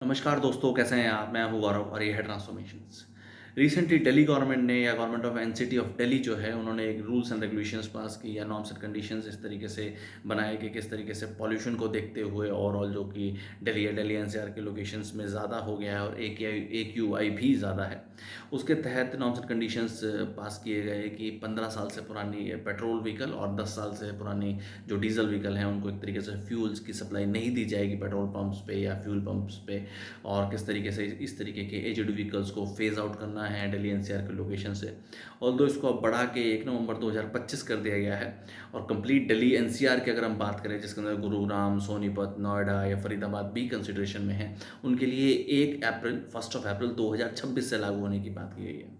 नमस्कार दोस्तों, कैसे हैं आप? मैं हूँ गौरव और ये है ट्रांसफॉर्मेशंस। रिसेंटली दिल्ली गवर्नमेंट ने या government of NCT of Delhi जो है, उन्होंने एक रूल्स एंड रेगुलेशंस पास की या नॉर्म्स एंड कंडीशंस इस तरीके से बनाए कि किस तरीके से पॉल्यूशन को देखते हुए ओवरऑल जो कि दिल्ली या दिल्ली एनसीआर के लोकेशंस में ज़्यादा हो गया है और एक्यूआई भी ज़्यादा है। उसके तहत नॉर्म्स एंड कंडीशंस पास किए गए कि 15 साल से पुरानी पेट्रोल व्हीकल और 10 साल से पुरानी जो डीजल व्हीकल हैं उनको एक तरीके से फ्यूल्स की सप्लाई नहीं दी जाएगी पेट्रोल पंप्स पे या फ्यूल पंप्स पे। और किस तरीके से इस तरीके के एज्ड व्हीकल्स को फेज़ आउट करना है दिल्ली एनसीआर के लोकेशन से। ऑल्दो इसको अब बढ़ा के 1 नवंबर 2025 कर दिया गया है और कंप्लीट दिल्ली एनसीआर की अगर हम बात करें, जिसके अंदर गुरुग्राम, सोनीपत, नोएडा या फरीदाबाद भी कंसिडरेशन में है, उनके लिए 1 अप्रैल 2026 से लागू होने की बात की गई है।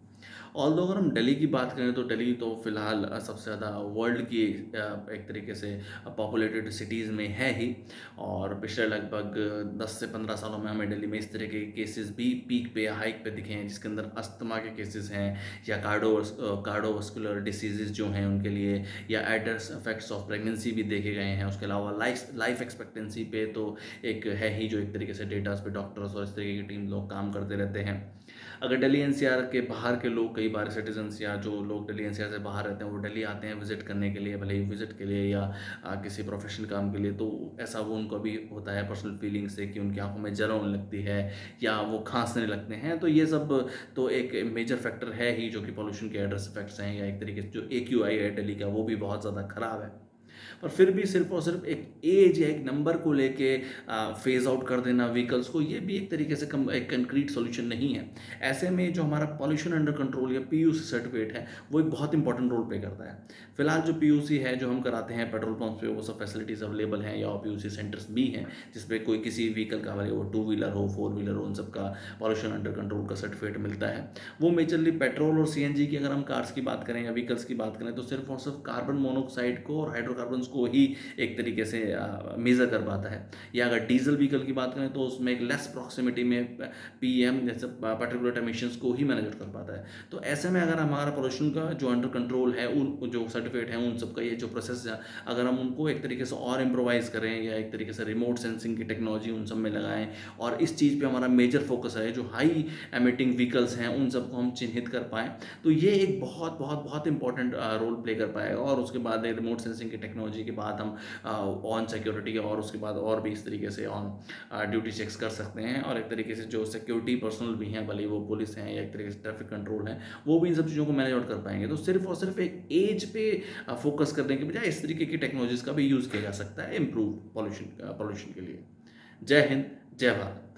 ऑल्दो अगर हम दिल्ली की बात करें तो दिल्ली तो फ़िलहाल सबसे ज़्यादा वर्ल्ड की एक तरीके से पॉपुलेटेड सिटीज़ में है ही। और पिछले लगभग 10 से 15 सालों में हमें दिल्ली में इस तरह के केसेस भी पीक पे या हाइक पे दिखे हैं, जिसके अंदर अस्थमा के केसेस हैं या कार्डियोवास्कुलर डिसीजेज़ जो हैं उनके लिए, या एडवर्स इफेक्ट्स ऑफ प्रेगनेंसी भी देखे गए हैं। उसके अलावा लाइफ एक्सपेक्टेंसी पे तो एक है ही, जो एक तरीके से डेटास पे डॉक्टर्स और इस तरीके की टीम लोग काम करते रहते हैं। अगर दिल्ली एनसीआर के बाहर के लोग, कई बार सिटीजन्स या जो लोग दिल्ली एनसीआर से बाहर रहते हैं, वो दिल्ली आते हैं विज़िट करने के लिए, भले ही विज़िट के लिए या किसी प्रोफेशनल काम के लिए, तो ऐसा वो उनको भी होता है पर्सनल फीलिंग से कि उनकी आंखों में जलन होने लगती है या वो खांसने लगते हैं। तो ये सब तो एक मेजर फैक्टर है ही, जो कि पॉल्यूशन के एडवर्स इफेक्ट्स हैं, या एक तरीके से जो एक्यूआई है दिल्ली का, वो भी बहुत ज़्यादा ख़राब है। पर फिर भी सिर्फ और सिर्फ एक एज या एक नंबर को लेके फेज आउट कर देना व्हीकल्स को, ये भी एक तरीके से एक कंक्रीट सॉल्यूशन नहीं है। ऐसे में जो हमारा पॉल्यूशन अंडर कंट्रोल या पीयूसी सर्टिफिकेट है, वो एक बहुत इंपॉर्टेंट रोल प्ले करता है। फिलहाल जो पीयूसी है जो हम कराते हैं पेट्रोल पंप पे, वो सब फैसिलिटीज़ अवेलेबल हैं, या पीयूसी सेंटर्स भी हैं जिसपे कोई किसी व्हीकल का, भले वो टू व्हीलर हो, फोर व्हीलर हो, उन सब का पॉल्यूशन अंडर कंट्रोल का सर्टिफिकेट मिलता है। वो मेजरली पेट्रोल और सीएनजी की, अगर हम कार्स की बात करें या व्हीकल्स की बात करें, तो सिर्फ और सिर्फ कार्बन मोनोऑक्साइड को और हाइड्रोकार्बन्स को ही एक तरीके से मेज़र कर पाता है। या अगर डीजल व्हीकल की बात करें तो उसमें एक लेस प्रॉक्सिमिटी में पीएम जैसे पार्टिकुलर एमिशंस को ही मैनेज कर पाता है। तो ऐसे में अगर हमारा पोल्यूशन का जो अंडर कंट्रोल है, उन जो सर्टिफिकेट है उन सब का ये जो प्रोसेस है, अगर हम उनको एक तरीके से और इम्प्रोवाइज़ करें या एक तरीके से रिमोट सेंसिंग की टेक्नोलॉजी उन सब में लगाएं, और इस चीज़ पे हमारा मेजर फोकस है, जो हाई एमिटिंग व्हीकल्स हैं उन सबको हम चिन्हित कर पाएँ, तो ये एक बहुत बहुत बहुत इंपॉर्टेंट रोल प्ले कर पाएगा। और उसके बाद रिमोट सेंसिंग की टेक्नोलॉजी के बाद हम ऑन सिक्योरिटी और उसके बाद और भी इस तरीके से ऑन ड्यूटी चेक्स कर सकते हैं। और एक तरीके से जो सिक्योरिटी पर्सनल भी हैं, भले वो पुलिस हैं या एक तरीके से ट्रैफिक कंट्रोल है, वो भी इन सब चीज़ों को मैनेज आउट कर पाएंगे। तो सिर्फ और सिर्फ एक एज पे फोकस करने के बजाय इस तरीके की टेक्नोलॉजीज़ का भी यूज़ किया जा सकता है इम्प्रूव पॉल्यूशन के लिए। जय हिंद, जय भारत।